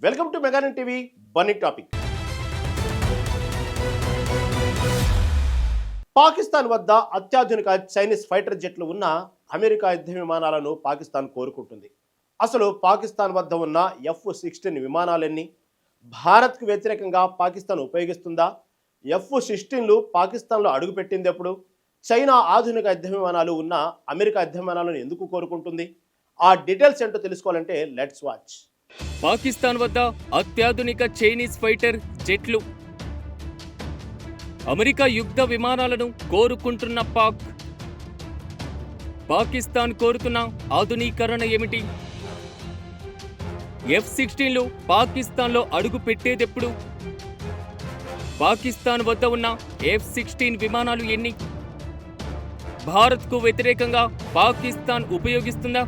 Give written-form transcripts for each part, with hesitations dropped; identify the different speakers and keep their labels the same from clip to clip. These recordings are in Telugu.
Speaker 1: వెల్కమ్ టు మెగానన్ టీవీ బన్నీ టాపిక్. పాకిస్తాన్ వద్ద అత్యాధునిక చైనీస్ ఫైటర్ జెట్లు ఉన్న అమెరికా యుద్ధ విమానాలను పాకిస్తాన్ కోరుకుంటుంది. అసలు పాకిస్తాన్ వద్ద ఉన్న F-16 విమానాలన్నీ భారత్కు వ్యతిరేకంగా పాకిస్తాన్ ఉపయోగిస్తుందా? F-16లు పాకిస్తాన్లో అడుగుపెట్టింది ఎప్పుడు? చైనా ఆధునిక యుద్ధ విమానాలు ఉన్న అమెరికా యుద్ధ విమానాలను ఎందుకు కోరుకుంటుంది? ఆ డీటెయిల్స్ ఏంటో తెలుసుకోవాలంటే లెట్స్ వాచ్.
Speaker 2: పాకిస్తాన్ వద్ద అత్యాధునిక చైనీస్ ఫైటర్ జెట్లు, అమెరికా యుద్ధ విమానాలను కోరుకుంటున్న పాకిస్తాన్ కోరుతున్న ఆధునీకరణ ఏమిటి? F-16లు పాకిస్తాన్లో అడుగు పెట్టేదెప్పుడు? పాకిస్తాన్ వద్ద ఉన్న F-16 విమానాలు ఎన్ని? భారత్కు వ్యతిరేకంగా పాకిస్తాన్ ఉపయోగిస్తుందా?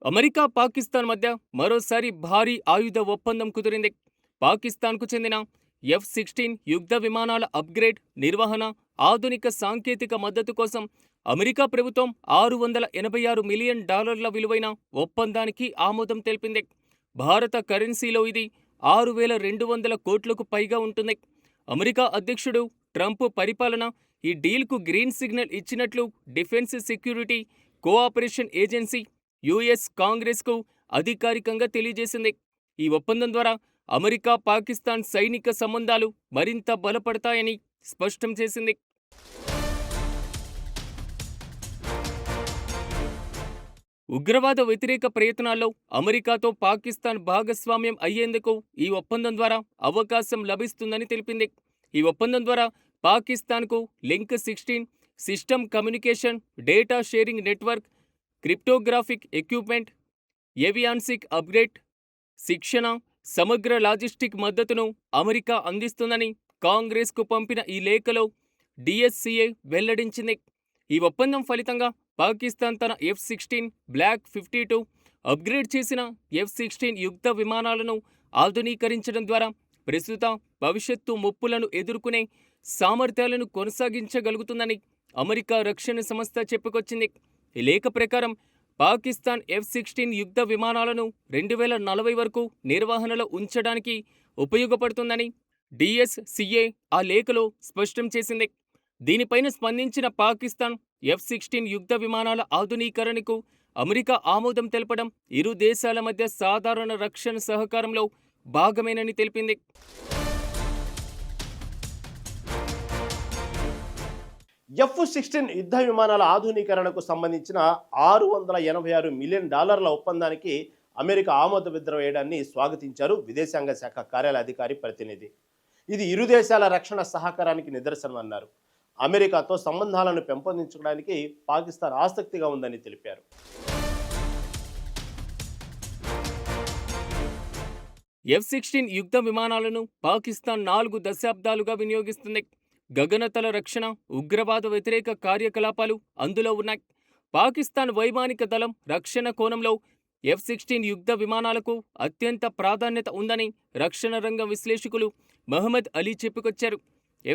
Speaker 2: అమెరికా పాకిస్తాన్ మధ్య మరోసారి భారీ ఆయుధ ఒప్పందం కుదిరింది. పాకిస్తాన్కు చెందిన F-16 యుద్ధ విమానాల అప్గ్రేడ్, నిర్వహణ, ఆధునిక సాంకేతిక మద్దతు కోసం అమెరికా ప్రభుత్వం $686 మిలియన్ విలువైన ఒప్పందానికి ఆమోదం తెలిపింది. భారత కరెన్సీలో ఇది 6,200 కోట్లకు పైగా ఉంటుంది. అమెరికా అధ్యక్షుడు ట్రంప్ పరిపాలన ఈ డీల్కు గ్రీన్ సిగ్నల్ ఇచ్చినట్లు defence security cooperation agency US కాంగ్రెస్కు అధికారికంగా తెలియజేసింది. ఈ ఒప్పందం ద్వారా అమెరికా పాకిస్తాన్ సైనిక సంబంధాలు మరింత బలపడతాయని స్పష్టం చేసింది. ఉగ్రవాద వ్యతిరేక ప్రయత్నాల్లో అమెరికాతో పాకిస్తాన్ భాగస్వామ్యం అయ్యేందుకు ఈ ఒప్పందం ద్వారా అవకాశం లభిస్తుందని తెలిపింది. ఈ ఒప్పందం ద్వారా పాకిస్తాన్కు link 16 system communication, data sharing network, cryptographic equipment, ఏవియాన్సిక్ అప్గ్రేడ్, శిక్షణ, సమగ్ర లాజిస్టిక్ మద్దతును అమెరికా అందిస్తుందని కాంగ్రెస్కు పంపిన ఈ లేఖలో DSCA వెల్లడించింది. ఈ ఒప్పందం ఫలితంగా పాకిస్తాన్ తన F-16 బ్లాక్ 52 అప్గ్రేడ్ చేసిన F-16 యుద్ధ విమానాలను ఆధునీకరించడం ద్వారా ప్రస్తుత, భవిష్యత్తు ముప్పులను ఎదుర్కొనే సామర్థ్యాలను కొనసాగించగలుగుతుందని అమెరికా రక్షణ సంస్థ చెప్పుకొచ్చింది. ఈ లేఖ ప్రకారం పాకిస్తాన్ F-16 యుద్ధ విమానాలను 2040 వరకు నిర్వహణలో ఉంచడానికి ఉపయోగపడుతుందని DSCA ఆ లేఖలో స్పష్టం చేసింది. దీనిపైన స్పందించిన పాకిస్తాన్ F-16 యుద్ధ విమానాల ఆధునీకరణకు అమెరికా ఆమోదం తెలపడం ఇరు దేశాల మధ్య సాధారణ రక్షణ సహకారంలో భాగమేనని తెలిపింది.
Speaker 1: F-16 యుద్ధ విమానాల ఆధునీకరణకు సంబంధించిన $686 మిలియన్ ఒప్పందానికి అమెరికా ఆమోద ముద్ర వేయడాన్ని స్వాగతించారు విదేశాంగ శాఖ కార్యాలయ అధికారి ప్రతినిధి. ఇది ఇరు దేశాల రక్షణ సహకారానికి నిదర్శనం అన్నారు. అమెరికాతో సంబంధాలను పెంపొందించడానికి పాకిస్తాన్ ఆసక్తిగా ఉందని తెలిపారు.
Speaker 2: F-16 యుద్ధ విమానాలను పాకిస్తాన్ 4 దశాబ్దాలుగా వినియోగిస్తుంది. గగనతల రక్షణ, ఉగ్రవాద వ్యతిరేక కార్యకలాపాలు అందులో ఉన్నాయి. పాకిస్తాన్ వైమానిక దళం రక్షణ కోణంలో F-16 యుద్ధ విమానాలకు అత్యంత ప్రాధాన్యత ఉందని రక్షణ రంగ విశ్లేషకులు మహమ్మద్ అలీ చెప్పుకొచ్చారు.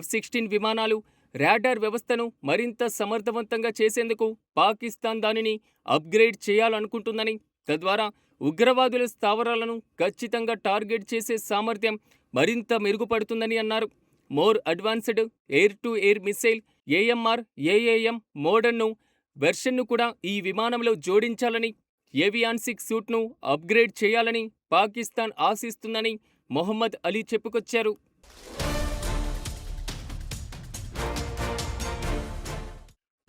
Speaker 2: F-16 విమానాలు రాడార్ వ్యవస్థను మరింత సమర్థవంతంగా చేసేందుకు పాకిస్తాన్ దానిని అప్గ్రేడ్ చేయాలనుకుంటుందని, తద్వారా ఉగ్రవాదుల స్థావరాలను ఖచ్చితంగా టార్గెట్ చేసే సామర్థ్యం మరింత మెరుగుపడుతుందని అన్నారు. More advanced air to air missile AMR/AAM modern వెర్షన్ను కూడా ఈ విమానంలో జోడించాలని, ఏవియాన్సిక్ సూట్ను అప్గ్రేడ్ చేయాలని పాకిస్తాన్ ఆశిస్తుందని మొహమ్మద్ అలీ చెప్పుకొచ్చారు.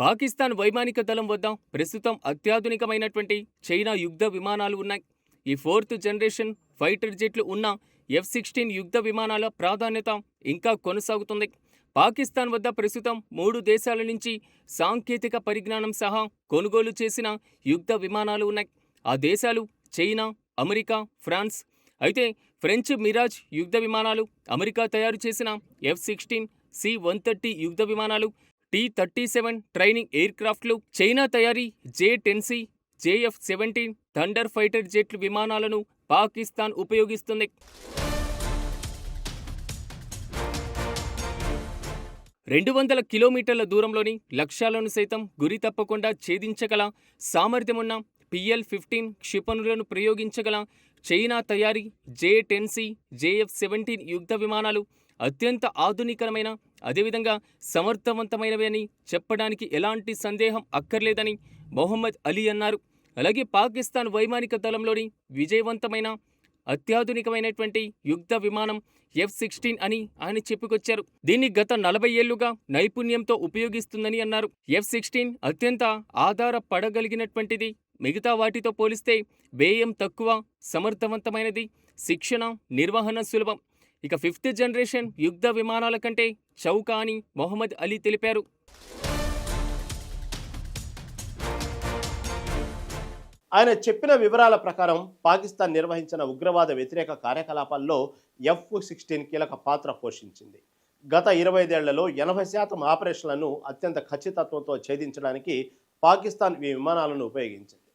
Speaker 2: పాకిస్తాన్ వైమానిక దళం వద్ద ప్రస్తుతం అత్యాధునికమైనటువంటి చైనా యుద్ధ విమానాలు ఉన్నాయి. ఈ 4th జనరేషన్ ఫైటర్ జెట్లు ఉన్న F-16 యుద్ధ విమానాల ప్రాధాన్యత ఇంకా కొనసాగుతుంది. పాకిస్తాన్ వద్ద ప్రస్తుతం 3 దేశాల నుంచి సాంకేతిక పరిజ్ఞానం సహా కొనుగోలు చేసిన యుద్ధ విమానాలు ఉన్నాయి. ఆ దేశాలు చైనా, అమెరికా, ఫ్రాన్స్. అయితే ఫ్రెంచ్ మిరాజ్ యుద్ధ విమానాలు, అమెరికా తయారు చేసిన F-16 C-130 యుద్ధ విమానాలు, T-37 ట్రైనింగ్ ఎయిర్క్రాఫ్ట్లు, చైనా తయారీ J-10C, JF-17 థండర్ ఫైటర్ జెట్లు విమానాలను పాకిస్తాన్ ఉపయోగిస్తుంది. 200 కిలోమీటర్ల దూరంలోని లక్ష్యాలను సైతం గురి తప్పకుండా ఛేదించగల సామర్థ్యమున్న PL-15 క్షిపణులను ప్రయోగించగల చైనా తయారీ J-10C, JF-17 యుద్ధ విమానాలు అత్యంత ఆధునికరమైన అదేవిధంగా సమర్థవంతమైనవి అని చెప్పడానికి ఎలాంటి సందేహం అక్కర్లేదని మొహమ్మద్ అలీ అన్నారు. అలాగే పాకిస్తాన్ వైమానిక దళంలోని విజయవంతమైన అత్యాధునికమైనటువంటి యుద్ధ విమానం F-16 అని ఆయన చెప్పుకొచ్చారు. దీన్ని గత 40 ఏళ్లుగా నైపుణ్యంతో ఉపయోగిస్తుందని అన్నారు. F-16 అత్యంత ఆధారపడగలిగినటువంటిది. మిగతా వాటితో పోలిస్తే వ్యయం తక్కువ, సమర్థవంతమైనది, శిక్షణ, నిర్వహణ సులభం. ఇక 5th జనరేషన్ యుద్ధ విమానాల కంటే చౌక అని మొహమ్మద్ అలీ తెలిపారు.
Speaker 1: ఆయన చెప్పిన వివరాల ప్రకారం పాకిస్తాన్ నిర్వహించిన ఉగ్రవాద వ్యతిరేక కార్యకలాపాల్లో F-16 కీలక పాత్ర పోషించింది. గత 25 ఏళ్లలో 80% ఆపరేషన్లను అత్యంత ఖచ్చితత్వంతో ఛేదించడానికి పాకిస్తాన్ ఈ విమానాలను ఉపయోగించింది.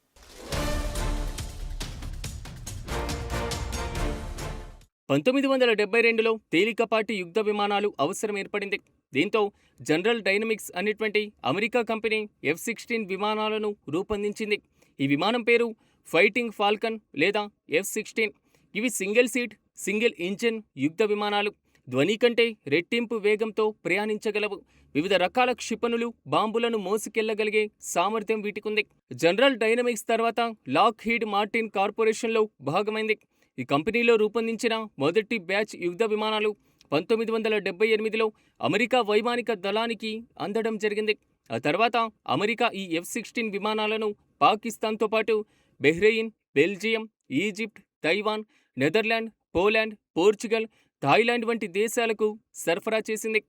Speaker 2: 1972లో తేలికపాటి యుద్ధ విమానాలు అవసరం ఏర్పడింది. దీంతో జనరల్ డైనమిక్స్ అనేటువంటి అమెరికా కంపెనీ F-16 విమానాలను రూపొందించింది. ఈ విమానం పేరు ఫైటింగ్ ఫాల్కన్ లేదా F-16. ఇవి సింగిల్ సీట్, సింగిల్ ఇంజిన్ యుద్ధ విమానాలు. ధ్వని కంటే రెట్టింపు వేగంతో ప్రయాణించగలవు. వివిధ రకాల క్షిపణులు, బాంబులను మోసుకెళ్లగలిగే సామర్థ్యం వీటికుంది. జనరల్ డైనమిక్స్ తర్వాత లాక్హీడ్ మార్టిన్ కార్పొరేషన్లో భాగమైంది. ఈ కంపెనీలో రూపొందించిన మొదటి బ్యాచ్ యుద్ధ విమానాలు 1978లో అమెరికా వైమానిక దళానికి అందడం జరిగింది. ఆ తర్వాత అమెరికా ఈ F-16 విమానాలను పాకిస్తాన్తో పాటు Bahrain, Belgium, Egypt, Taiwan, Netherland, Poland, Portugal, Thailand వంటి దేశాలకు సరఫరా చేసింది.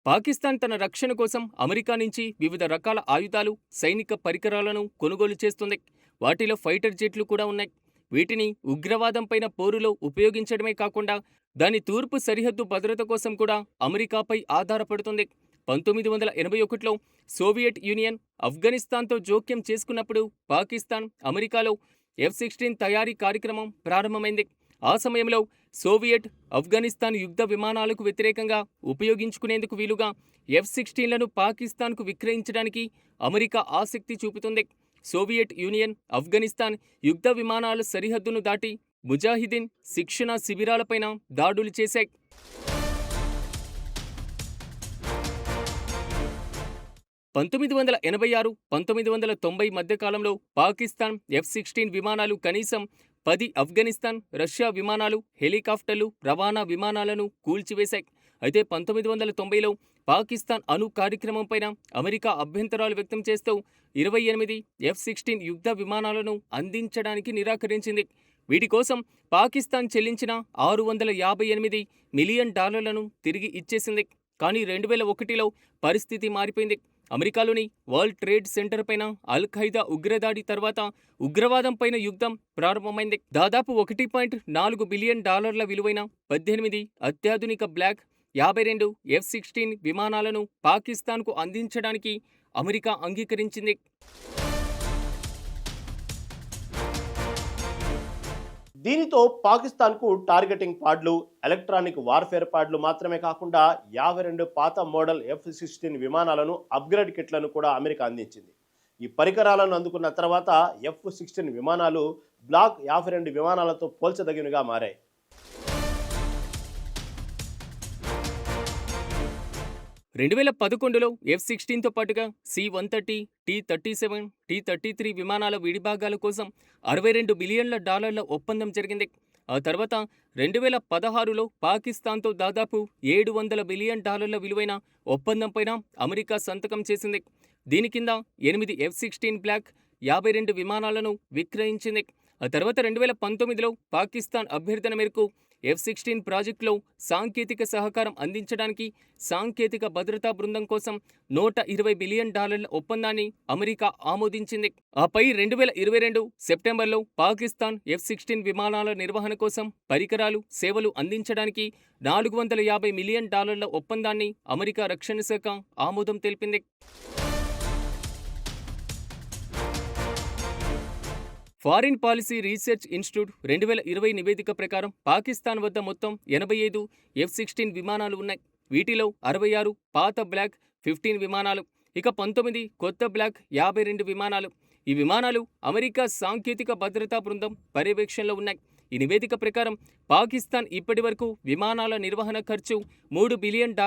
Speaker 2: పాకిస్తాన్ తన రక్షణ కోసం అమెరికా నుంచి వివిధ రకాల ఆయుధాలు, సైనిక పరికరాలను కొనుగోలు చేస్తుంది. వాటిలో ఫైటర్ జెట్లు కూడా ఉన్నాయి. వీటిని ఉగ్రవాదంపైన పోరులో ఉపయోగించడమే కాకుండా దాని తూర్పు సరిహద్దు భద్రత కోసం కూడా అమెరికాపై ఆధారపడుతుంది. 1981లో సోవియట్ యూనియన్ ఆఫ్ఘనిస్తాన్తో జోక్యం చేసుకున్నప్పుడు పాకిస్తాన్, అమెరికాలో F-16 తయారీ కార్యక్రమం ప్రారంభమైంది. ఆ సమయంలో సోవియట్ ఆఫ్ఘనిస్తాన్ యుద్ధ విమానాలకు వ్యతిరేకంగా ఉపయోగించుకునేందుకు వీలుగా F-16లను పాకిస్తాన్కు విక్రయించడానికి అమెరికా ఆసక్తి చూపుతుంది. సోవియట్ యూనియన్ ఆఫ్ఘనిస్తాన్ యుద్ధ విమానాల సరిహద్దును దాటి ముజాహిదీన్ శిక్షణ శిబిరాలపైన దాడులు చేశాయి. 1986-1990 మధ్యకాలంలో పాకిస్తాన్ F-16 విమానాలు కనీసం 10 ఆఫ్ఘనిస్తాన్, రష్యా విమానాలు, హెలికాప్టర్లు, రవాణా విమానాలను కూల్చివేశాయి. అయితే 1990లో పాకిస్తాన్ అణు కార్యక్రమంపైన అమెరికా అభ్యంతరాలు వ్యక్తం చేస్తూ 28 F-16 యుద్ధ విమానాలను అందించడానికి నిరాకరించింది. వీటి కోసం పాకిస్తాన్ చెల్లించిన $658 మిలియన్ తిరిగి ఇచ్చేసింది. కానీ 2001లో పరిస్థితి మారిపోయింది. అమెరికాలోని వరల్డ్ ట్రేడ్ సెంటర్ పైన అల్ ఖైదా ఉగ్రదాడి తర్వాత ఉగ్రవాదం పైన యుద్ధం ప్రారంభమైంది. దాదాపు $1.4 బిలియన్ విలువైన 18 అత్యాధునిక బ్లాక్ 52 F-16 విమానాలను పాకిస్తాన్కు అందించడానికి అమెరికా అంగీకరించింది.
Speaker 1: దీనితో పాకిస్తాన్కు టార్గెటింగ్ పాడ్లు, ఎలక్ట్రానిక్ వార్ఫేర్ పాడ్లు మాత్రమే కాకుండా 52 పాత మోడల్ F-16 విమానాలను అప్గ్రేడ్ కిట్లను కూడా అమెరికా అందించింది. ఈ పరికరాలను అందుకున్న తర్వాత F-16 విమానాలు బ్లాక్ 52 విమానాలతో పోల్చదగినగా మారాయి.
Speaker 2: 2011లో F-16తో పాటుగా C-130, T-37, T-33 విమానాల విడిభాగాల కోసం $62 బిలియన్ల ఒప్పందం జరిగింది. ఆ తర్వాత 2016లో పాకిస్తాన్తో దాదాపు $700 బిలియన్ విలువైన ఒప్పందంపైన అమెరికా సంతకం చేసింది. దీని కింద 8 F-16 బ్లాక్ 52 విమానాలను విక్రయించింది. ఆ తర్వాత 2019లో పాకిస్తాన్ అభ్యర్థన మేరకు F-16 ప్రాజెక్టులో సాంకేతిక సహకారం అందించడానికి సాంకేతిక భద్రతా బృందం కోసం $120 బిలియన్ ఒప్పందాన్ని అమెరికా ఆమోదించింది. ఆపై 2022 సెప్టెంబర్లో పాకిస్తాన్ F-16 విమానాల నిర్వహణ కోసం పరికరాలు, సేవలు అందించడానికి $450 మిలియన్ ఒప్పందాన్ని అమెరికా రక్షణ శాఖ ఆమోదం తెలిపింది. ఫారిన్ పాలసీ రీసెర్చ్ ఇన్స్టిట్యూట్ 2020 నివేదిక ప్రకారం పాకిస్తాన్ వద్ద మొత్తం 85 F-16 విమానాలు ఉన్నాయి. వీటిలో 66 పాత బ్లాక్ 15 విమానాలు, ఇక 19 కొత్త బ్లాక్ 52 విమానాలు. ఈ విమానాలు అమెరికా సాంకేతిక భద్రతా బృందం పర్యవేక్షణలో ఉన్నాయి. ఈ నివేదిక ప్రకారం పాకిస్తాన్ ఇప్పటివరకు విమానాల నిర్వహణ ఖర్చు $3 బిలియన్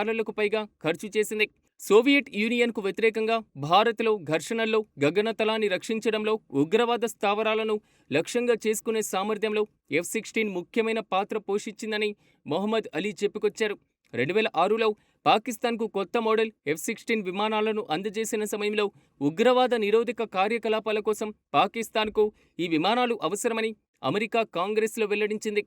Speaker 2: పైగా ఖర్చు చేసింది. సోవియట్ యూనియన్కు వ్యతిరేకంగా భారత్లో ఘర్షణల్లో గగనతలాన్ని రక్షించడంలో ఉగ్రవాద స్థావరాలను లక్ష్యంగా చేసుకునే సామర్థ్యంలో F-16 ముఖ్యమైన పాత్ర పోషించిందని మొహమ్మద్ అలీ చెప్పుకొచ్చారు. 2006లో పాకిస్తాన్కు కొత్త మోడల్ F-16 విమానాలను అందజేసిన సమయంలో ఉగ్రవాద నిరోధక కార్యకలాపాల కోసం పాకిస్తాన్కు ఈ విమానాలు అవసరమని అమెరికా కాంగ్రెస్లో వెల్లడించింది.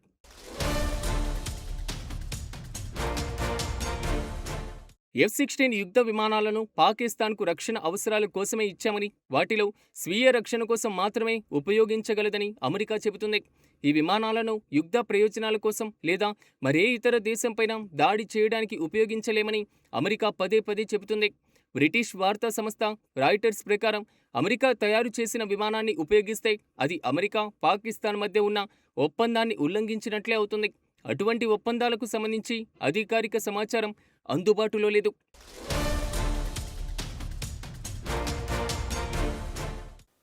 Speaker 2: F-16 యుద్ధ విమానాలను పాకిస్తాన్కు రక్షణ అవసరాల కోసమే ఇచ్చామని, వాటిలో స్వీయ రక్షణ కోసం మాత్రమే ఉపయోగించగలదని అమెరికా చెబుతుంది. ఈ విమానాలను యుద్ధ ప్రయోజనాల కోసం లేదా మరే ఇతర దేశంపైన దాడి చేయడానికి ఉపయోగించలేమని అమెరికా పదే పదే చెబుతుంది. బ్రిటిష్ వార్తా సంస్థ రాయిటర్స్ ప్రకారం అమెరికా తయారు చేసిన విమానాన్ని ఉపయోగిస్తే అది అమెరికా, పాకిస్తాన్ మధ్య ఉన్న ఒప్పందాన్ని ఉల్లంఘించినట్లే అవుతుంది. అటువంటి ఒప్పందాలకు సంబంధించి అధికారిక సమాచారం అందుబాటులో లేదు.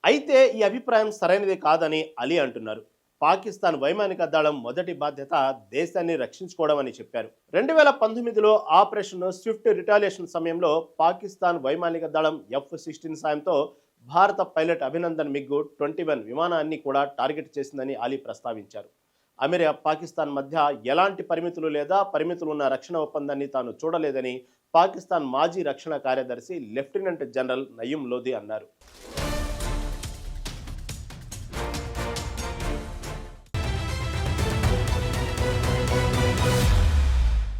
Speaker 1: అయితే ఈ అభిప్రాయం సరైనది కాదని అలీ అంటున్నారు. పాకిస్తాన్ వైమానిక దళం మొదటి బాధ్యత దేశాన్ని రక్షించుకోవడం అని చెప్పారు. 2019లో ఆపరేషన్ స్విఫ్ట్ రిటాలియేషన్ సమయంలో పాకిస్తాన్ వైమానిక దళం F-16 సాయంతో భారత పైలట్ అభినందన్ మిగ్ 21 విమానాన్ని కూడా టార్గెట్ చేసిందని అలీ ప్రస్తావించారు. అమెరికా పాకిస్తాన్ మధ్య ఎలాంటి పరిమితులు ఉన్న రక్షణ ఒప్పందాన్ని తాను చూడలేదని పాకిస్తాన్ మాజీ రక్షణ కార్యదర్శి లెఫ్టినెంట్ జనరల్ నయీం లోధి అన్నారు.